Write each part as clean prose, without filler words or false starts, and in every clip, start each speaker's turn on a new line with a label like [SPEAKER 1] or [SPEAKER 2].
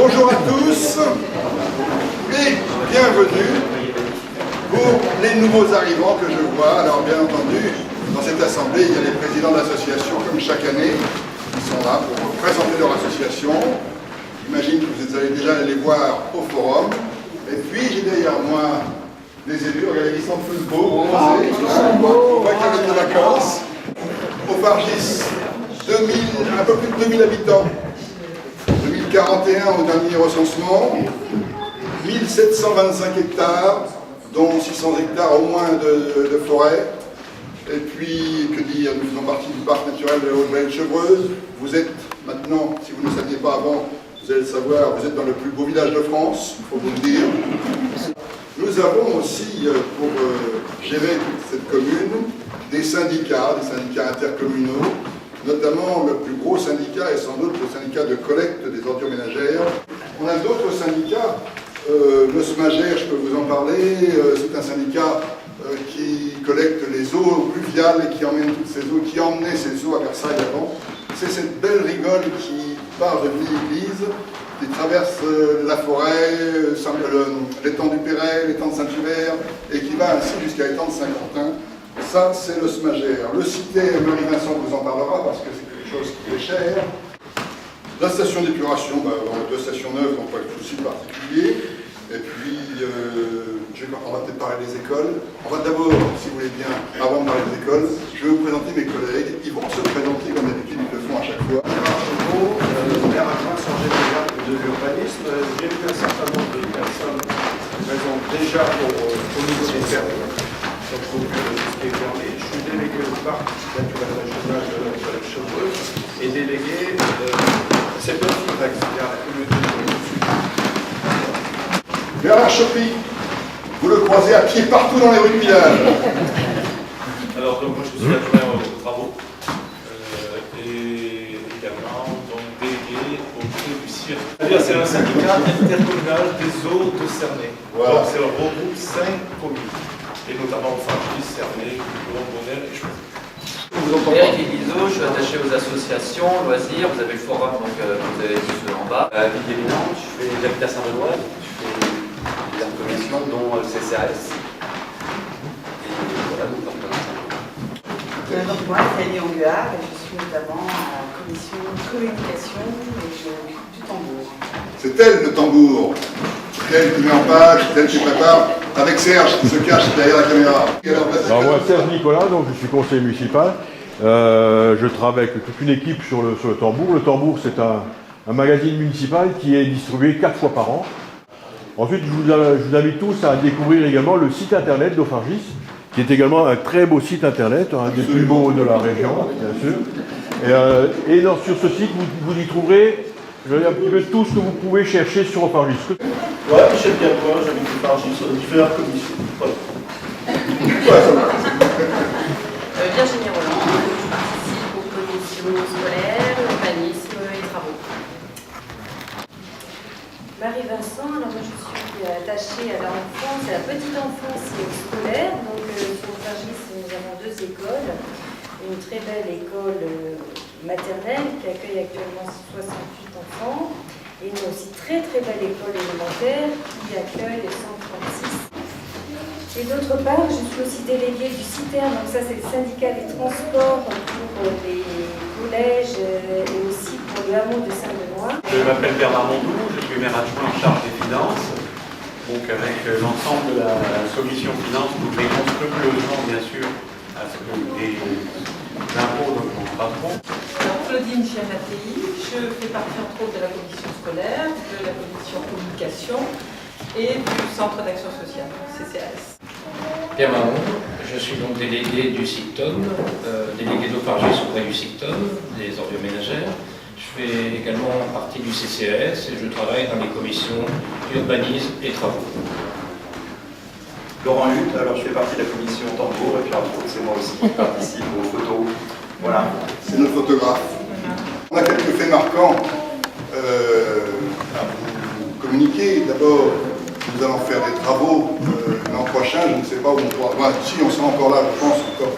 [SPEAKER 1] Bonjour à tous et bienvenue pour les nouveaux arrivants que je vois. Alors bien entendu, dans cette assemblée, il y a les présidents d'associations, comme chaque année, qui sont là pour présenter leur association. J'imagine que vous êtes allés déjà les voir au forum. Et puis j'ai derrière moi les élus, regardez, ils sont tous beaux, bronzés. On voit qu'il y a des vacances. Au Fargis, un peu plus de 2000 habitants. 2041 au dernier recensement, 1725 hectares, dont 600 hectares au moins de forêt. Et puis, que dire, nous faisons partie du parc naturel de la Haute-Vallée-de-Chevreuse. Vous êtes maintenant, si vous ne le saviez pas avant, vous allez le savoir, vous êtes dans le plus beau village de France, il faut vous le dire. Nous avons aussi, pour gérer toute cette commune, des syndicats intercommunaux, notamment le plus gros syndicat est sans doute le syndicat de collecte des ordures ménagères. On a d'autres syndicats, le SMAGER, je peux vous en parler, c'est un syndicat qui collecte les eaux pluviales et qui emmène toutes ces eaux, qui emmenait ces eaux à Versailles avant. C'est cette belle rigole qui part de Villiers-Église, qui traverse la forêt, l'étang du Perret, l'étang de Saint-Hubert, et qui va ainsi jusqu'à l'étang de Saint-Quentin. Ça, c'est le SMAGER. Le cité, Marie-Vincent vous en parlera parce que c'est quelque chose qui est cher. La station d'épuration, on a deux stations neuves, donc pas de souci particulier. Et puis, on va peut-être parler des écoles. On va d'abord, si vous voulez bien, avant de parler des écoles, je vais vous présenter mes collègues. Ils vont se présenter comme d'habitude, ils le font à chaque fois.
[SPEAKER 2] Maire adjoint chargé de l'urbanisme. J'ai vu un certain nombre de personnes présentes déjà au niveau des fermes. Je suis délégué au parc naturel régional de la Haute-Vallée-de-Chevreuse et délégué c'est petit à la communauté de
[SPEAKER 1] Bernard Chopy, vous le croisez à pied partout dans les rues du village.
[SPEAKER 3] Alors, donc, moi je suis adjoint aux travaux et également donc, délégué auprès du CIRC. C'est-à-dire c'est un syndicat intercommunal des eaux de Cernay. Voilà. Donc c'est un regroupe 5 communes. Et notamment Fargis, Cernay, Bonnet et Choisy.
[SPEAKER 4] Eric Eguizot, je suis attaché aux associations, loisirs, vous avez le forum, donc vous avez tous en bas.
[SPEAKER 5] Évidemment, j'habite à Saint-Benoît, je fais des commissions dont le CCAS. Et voilà, nous partenons.
[SPEAKER 6] Donc moi, c'est Annie Anguard, et je suis notamment à la commission communication et du tambour.
[SPEAKER 1] C'est elle le tambour. C'est elle qui met en page, c'est elle qui prépare, avec Serge qui se cache derrière la caméra.
[SPEAKER 7] Alors moi, Serge Nicolas, donc je suis conseiller municipal. Je travaille avec toute une équipe sur le tambour. Le tambour, c'est un magazine municipal qui est distribué 4 fois par an. Ensuite, je vous invite tous à découvrir également le site internet d'Aufargis, qui est également un très beau site internet, un des plus beaux de la région, bien sûr. Et sur ce site, vous y trouverez un petit peu tout ce que vous pouvez chercher sur Aufargis.
[SPEAKER 2] Ouais, Michel Gapoin, j'habite au Fargis, sur différentes commissions. Voilà.
[SPEAKER 8] Virginie Roland, je participe aux commissions scolaires, urbanisme et travaux. Marie-Vincent, alors moi je suis attachée à l'enfance, à la petite enfance et au scolaire. Donc sur Fargis, nous avons 2 écoles. Une très belle école maternelle qui accueille actuellement 68 enfants. Et une aussi très belle école élémentaire qui accueille 136. Et d'autre part, je suis aussi déléguée du CITER, donc ça c'est le syndicat des transports pour les collèges et aussi pour le hameau de Saint-Benoît.
[SPEAKER 5] Je m'appelle Bernard Mondou, je suis maire adjoint en charge des finances. Donc avec l'ensemble de la commission finances, nous veillons scrupuleusement bien sûr à ce que les impôts ne montent pas trop.
[SPEAKER 9] Alors Claudine Chianatei, je fais partie entre autres de la commission scolaire, de la commission communication et du centre d'action sociale, CCAS.
[SPEAKER 10] Pierre Marron, je suis donc délégué du SICTOM, délégué d'Aufargis auprès du SICTOM, des ordures ménagères. Je fais également partie du CCAS et je travaille dans les commissions urbanisme et travaux.
[SPEAKER 11] Laurent Hutte, alors je fais partie de la commission tambour et puis entre autres c'est moi aussi qui participe aux photos. Voilà.
[SPEAKER 1] C'est notre photographe. On a quelques faits marquants à vous communiquer. D'abord, nous allons faire des travaux l'an prochain. Je ne sais pas où on pourra. Enfin, si on sera encore là, je pense encore.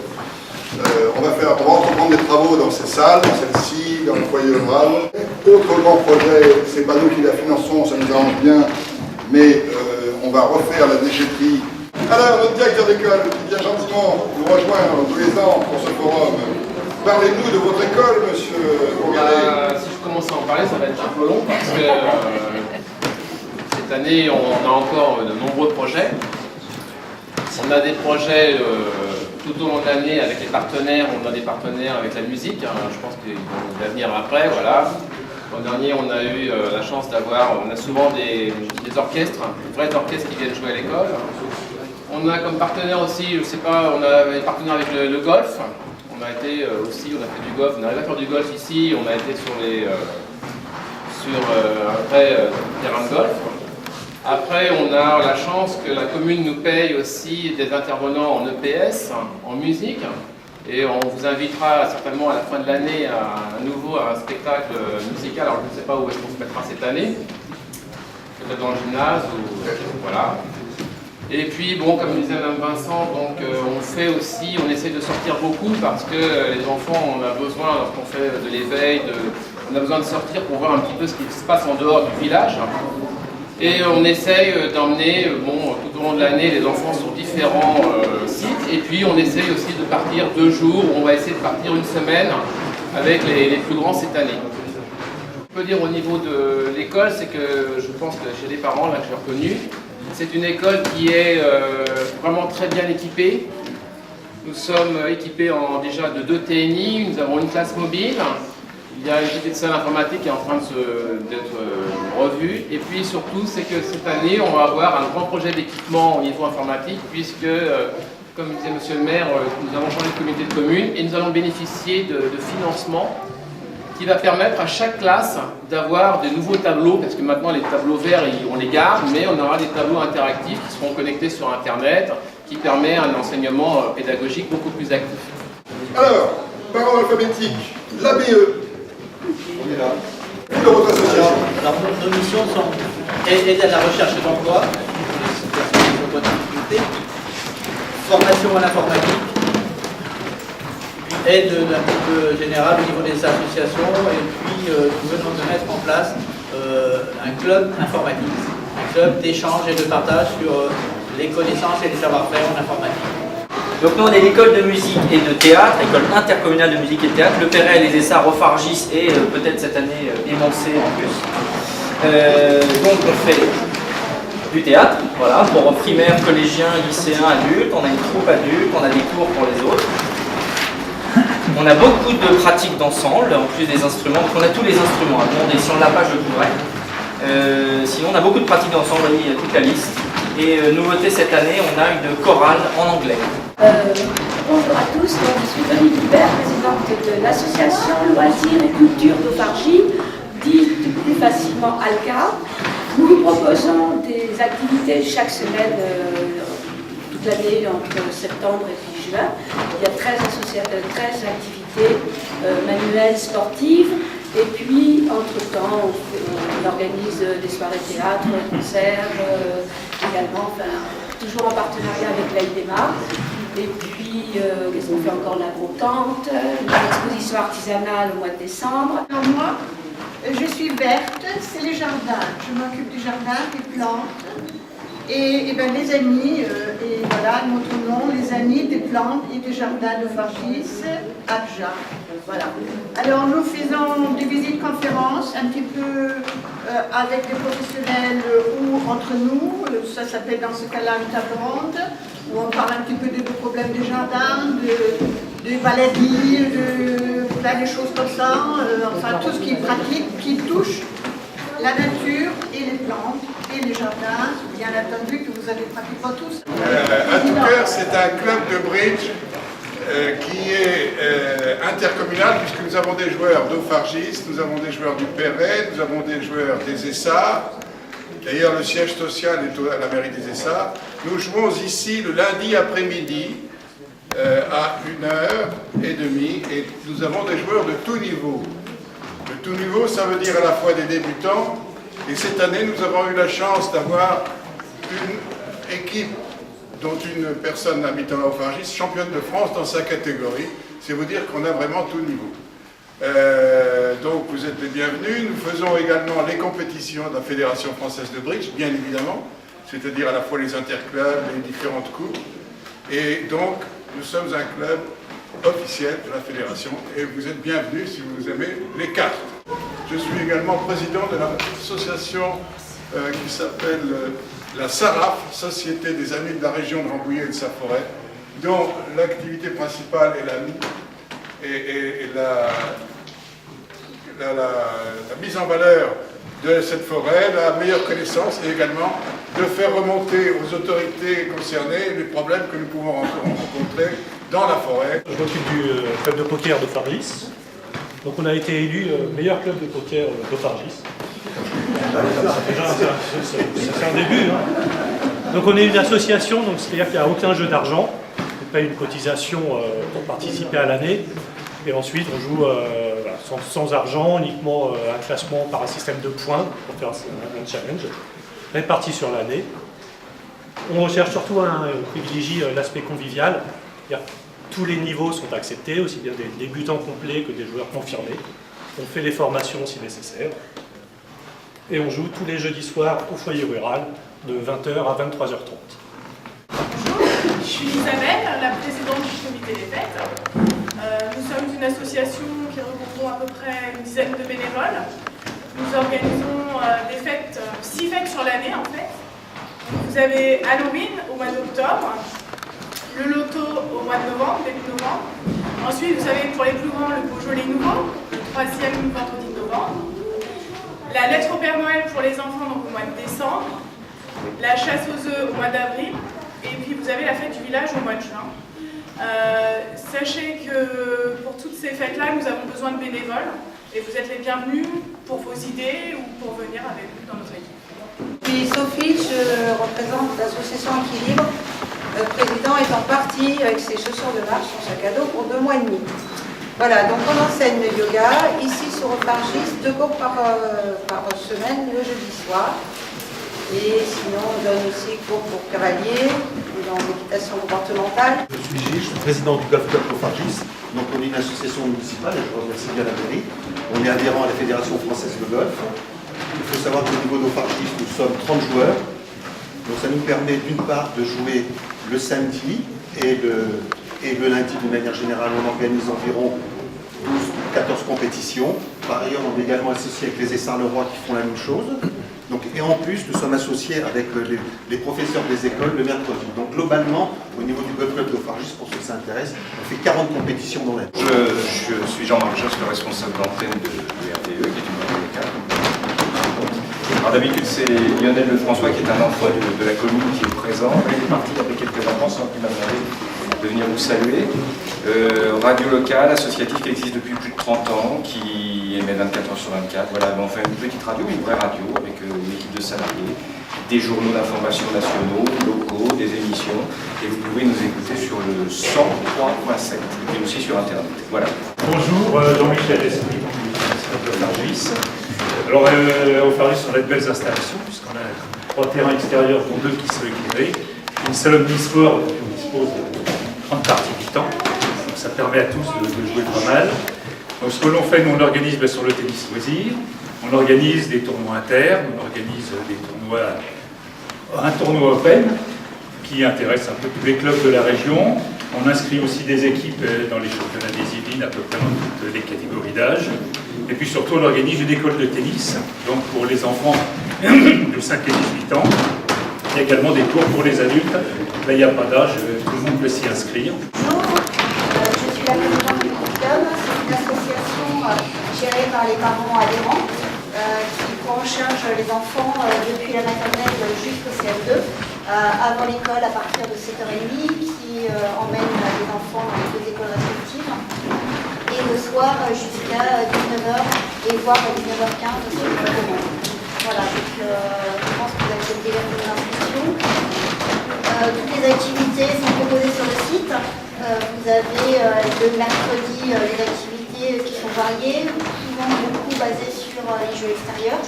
[SPEAKER 1] On va entreprendre des travaux dans ces salles, dans celle-ci, dans le foyer rural. Autre grand projet, c'est pas nous qui la finançons, ça nous arrange bien, mais on va refaire la déchetterie. Alors, notre directeur d'école qui vient gentiment nous rejoindre tous les ans pour ce forum. Parlez-nous de votre école, monsieur Bourgalet.
[SPEAKER 12] Si je commence à en parler, ça va être un peu long parce que cette année, on a encore de nombreux projets. On a des projets tout au long de l'année avec les partenaires. On a des partenaires avec la musique. Je pense qu'ils vont venir après. Voilà. L'an dernier, on a eu la chance d'avoir, on a souvent des orchestres, des vrais orchestres qui viennent jouer à l'école. On a comme partenaire aussi, je sais pas, on a des partenaires avec le golf. On a été aussi, on a fait du golf, on arrive à faire du golf ici, on a été sur un vrai terrain de golf. Après, on a la chance que la commune nous paye aussi des intervenants en EPS, en musique. Et on vous invitera certainement à la fin de l'année à nouveau à un spectacle musical. Alors je ne sais pas où est-ce qu'on se mettra cette année. Peut-être dans le gymnase ou voilà. Et puis bon, comme disait Mme Vincent, donc on essaie de sortir beaucoup parce que les enfants, on a besoin, lorsqu'on fait de l'éveil, on a besoin de sortir pour voir un petit peu ce qui se passe en dehors du village. Et on essaye d'emmener, tout au long de l'année, les enfants sur différents sites. Et puis on essaye aussi de partir 2 jours, on va essayer de partir 1 semaine avec les plus grands cette année. Je peux dire au niveau de l'école, c'est que je pense que chez les parents, là que j'ai reconnu, c'est une école qui est vraiment très bien équipée. Nous sommes équipés déjà de 2 TNI, nous avons une classe mobile. Il y a une petite salle informatique qui est en train d'être revue. Et puis surtout, c'est que cette année, on va avoir un grand projet d'équipement au niveau informatique, puisque, comme disait Monsieur le maire, nous avons changé de communauté de communes et nous allons bénéficier de financement qui va permettre à chaque classe d'avoir de nouveaux tableaux, parce que maintenant les tableaux verts, on les garde, mais on aura des tableaux interactifs qui seront connectés sur Internet, qui permet un enseignement pédagogique beaucoup plus actif.
[SPEAKER 1] Alors, par ordre alphabétique, l'ABE. On est là. Puis de votre association.
[SPEAKER 13] Alors, nos missions sont aider à la recherche d'emploi, formation à l'informatique, aide un petit peu générale au niveau des associations, et puis nous venons de mettre en place un club informatique, un club d'échange et de partage sur les connaissances et les savoir-faire en informatique.
[SPEAKER 14] Donc nous on est l'école de musique et de théâtre, l'école intercommunale de musique et de théâtre, le Perret, les Essarts, Rofargis et peut-être cette année Émoncé en plus. Donc on fait du théâtre, voilà, pour primaires, collégiens, lycéens, adultes, on a une troupe adulte, on a des cours pour les autres. On a beaucoup de pratiques d'ensemble, en plus des instruments, donc on a tous les instruments à demander, si on ne l'a pas je pourrais. Sinon on a beaucoup de pratiques d'ensemble, il y a toute la liste. Et nouveauté cette année, on a une chorale en anglais.
[SPEAKER 8] Bonjour à tous, donc, je suis Dominique Hubert, présidente de l'association Loisirs et Culture d'Aufargie, dite plus facilement ALCA. Nous proposons des activités chaque semaine, toute l'année, entre septembre et puis juin. Il y a 13 activités manuelles, sportives. Et puis, entre-temps, on organise des soirées théâtre, concerts, également, toujours en partenariat avec l'AIDEMA. Et puis, qu'est-ce qu'on fait encore? L'agro-tente, une exposition artisanale au mois de décembre.
[SPEAKER 15] Alors moi, je suis verte, c'est les jardins. Je m'occupe du jardin, des plantes. Et ben, les amis, et voilà notre nom, les amis des plantes et des jardins d'Aufargis, APJA. Voilà. Alors nous faisons des visites conférences, un petit peu avec des professionnels ou entre nous, ça s'appelle dans ce cas-là une table ronde, où on parle un petit peu des problèmes des jardins, de maladies, de plein de choses comme ça, enfin tout ce qui est pratique, qui touche la nature et les plantes et les jardins, bien entendu que vous avez pratiquement tous.
[SPEAKER 16] À tout cœur, c'est un club de bridge qui est intercommunal, puisque nous avons des joueurs d'Aufargis, nous avons des joueurs du Perret, nous avons des joueurs des Essarts. D'ailleurs, le siège social est à la mairie des Essarts. Nous jouons ici le lundi après-midi à 1h30 et nous avons des joueurs de tout niveau. De tout niveau, ça veut dire à la fois des débutants, et cette année, nous avons eu la chance d'avoir une équipe dont une personne habitant à Aufargis, championne de France dans sa catégorie. C'est vous dire qu'on a vraiment tout niveau. Donc vous êtes les bienvenus. Nous faisons également les compétitions de la Fédération française de bridge, bien évidemment, c'est-à-dire à la fois les interclubs, les différentes coupes. Et donc nous sommes un club officiel de la fédération et vous êtes bienvenus si vous aimez les cartes. Je suis également président de l'association qui s'appelle la SARAF, Société des Amis de la région de Rambouillet et de sa forêt, dont l'activité principale est la mise en valeur de cette forêt, la meilleure connaissance et également de faire remonter aux autorités concernées les problèmes que nous pouvons rencontrer dans la forêt.
[SPEAKER 17] Je m'occupe du club de poker de Fargis. Donc on a été élu meilleur club de poker de Fargis. C'est un début. Hein. Donc on est une association, donc c'est-à-dire qu'il n'y a aucun jeu d'argent. On paye une cotisation pour participer à l'année. Et ensuite on joue sans argent, uniquement un classement par un système de points pour faire un challenge réparti sur l'année. On recherche surtout on privilégie l'aspect convivial. Tous les niveaux sont acceptés, aussi bien des débutants complets que des joueurs confirmés. On fait les formations si nécessaire. Et on joue tous les jeudis soirs au foyer rural de 20h à 23h30.
[SPEAKER 18] Bonjour, je suis Isabelle, la présidente du comité des fêtes. Nous sommes une association qui regroupons à peu près une dizaine de bénévoles. Nous organisons des fêtes, 6 fêtes sur l'année en fait. Vous avez Halloween au mois d'octobre, le loto au mois de novembre, début novembre. Ensuite, vous avez pour les plus grands le Beaujolais nouveau, le 3e vendredi de novembre. La lettre au Père Noël pour les enfants donc au mois de décembre. La chasse aux œufs au mois d'avril. Et puis vous avez la fête du village au mois de juin. Sachez que pour toutes ces fêtes-là, nous avons besoin de bénévoles. Et vous êtes les bienvenus pour vos idées ou pour venir avec nous dans notre équipe.
[SPEAKER 19] Je suis Sophie, je représente l'association Équilibre. Le président est en partie avec ses chaussures de marche, son sac à dos pour 2 mois et demi. Voilà, donc on enseigne le yoga, ici sur Fargis, 2 cours par semaine, le jeudi soir. Et sinon, on donne aussi cours pour cavalier, dans l'équitation comportementale.
[SPEAKER 20] Je suis Gilles, je suis président du Golf Club de Fargis. Donc on est une association municipale, et je remercie bien la mairie. On est adhérent à la Fédération française de golf. Il faut savoir qu'au niveau de Fargis, nous sommes 30 joueurs. Donc ça nous permet d'une part de jouer le samedi et le lundi de manière générale. On organise environ 12-14 compétitions. Par ailleurs, on est également associé avec les Essarts-le-Roi qui font la même chose. Donc, et en plus, nous sommes associés avec les professeurs des écoles le mercredi. Donc globalement, au niveau du Golf Club de Fargis, pour ceux qui s'intéressent, on fait 40 compétitions dans l'année.
[SPEAKER 11] Je suis Jean-Marc Josse, le responsable d'antenne de RTE, qui est une radio locale. Alors d'habitude, c'est Lionel Lefrançois, qui est un enfant de la commune, qui est présent. Il est parti après quelques vacances, donc il m'a demandé de venir vous saluer. Radio locale, associative qui existe depuis plus de 30 ans, qui émet 24h/24. Voilà, on fait une petite radio, une vraie radio, avec une équipe de salariés, des journaux d'information nationaux, locaux, des émissions. Et vous pouvez nous écouter sur le 103.7 et aussi sur Internet. Voilà.
[SPEAKER 17] Bonjour, Jean-Michel Esprit, du Fargis. Alors, au Fargis, on a de belles installations, puisqu'on a 3 terrains extérieurs, dont 2 qui sont équipés. Une salle omnisport, dont on dispose de 30 participants. Donc, ça permet à tous de jouer pas mal. Donc, ce que l'on fait, nous, on organise sur le tennis loisir. On organise des tournois internes, on organise des tournois, un tournoi open, qui intéresse un peu tous les clubs de la région. On inscrit aussi des équipes dans les championnats des Yvelines, à peu près dans toutes les catégories d'âge. Et puis surtout, on organise une école de tennis, donc pour les enfants de 5 et 18 ans. Il y a également des cours pour les adultes. Là, il n'y a pas d'âge, tout le monde peut s'y inscrire.
[SPEAKER 15] Bonjour, je suis la présidente du Club. C'est une association gérée par les parents adhérents qui prend en charge les enfants depuis la maternelle jusqu'au CM2, avant l'école à partir de 7h30, qui emmène les enfants dans les 2 écoles respectives, et le soir jusqu'à 19h et voire 19h15 sur le moment. Voilà, donc je pense que vous avez déjà fait l'inscription. Toutes les activités sont proposées sur le site. Vous avez le mercredi les activités qui sont variées, souvent beaucoup basées sur les jeux extérieurs,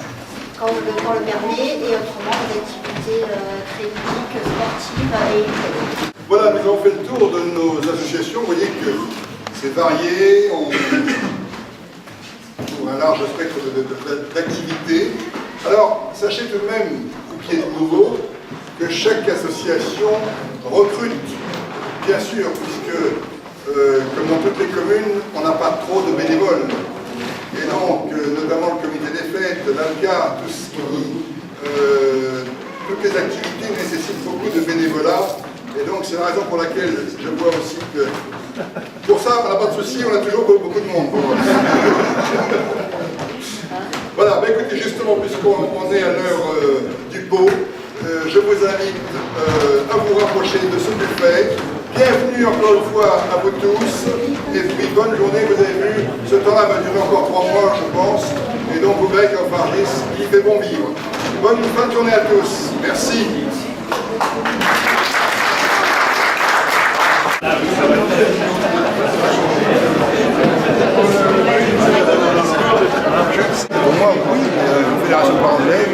[SPEAKER 15] quand le temps le permet, et autrement des activités très ludiques, sportives et éducatives.
[SPEAKER 1] Voilà, nous avons fait le tour de nos associations. Vous voyez que c'est varié. un large spectre d'activités. Alors, sachez tout de même, vous qui êtes nouveau, que chaque association recrute, bien sûr, puisque, comme dans toutes les communes, on n'a pas trop de bénévoles. Et donc, notamment le comité des fêtes, l'ALCA, toutes les activités nécessitent beaucoup de bénévolat. Et donc, c'est la raison pour laquelle je vois aussi que, pour ça, on n'a pas de souci, on a toujours beaucoup de monde. Voilà, bah écoutez, justement, puisqu'on est à l'heure du pot, je vous invite à vous rapprocher de ce buffet. Bienvenue encore une fois à vous tous. Et puis, bonne journée, vous avez vu, ce temps-là va durer encore 3 mois, je pense. Et donc, vous verrez qu'en Fargis, il fait bon vivre. Bonne fin de journée à tous. Merci. Pour moi, oui, la Fédération paranglaise,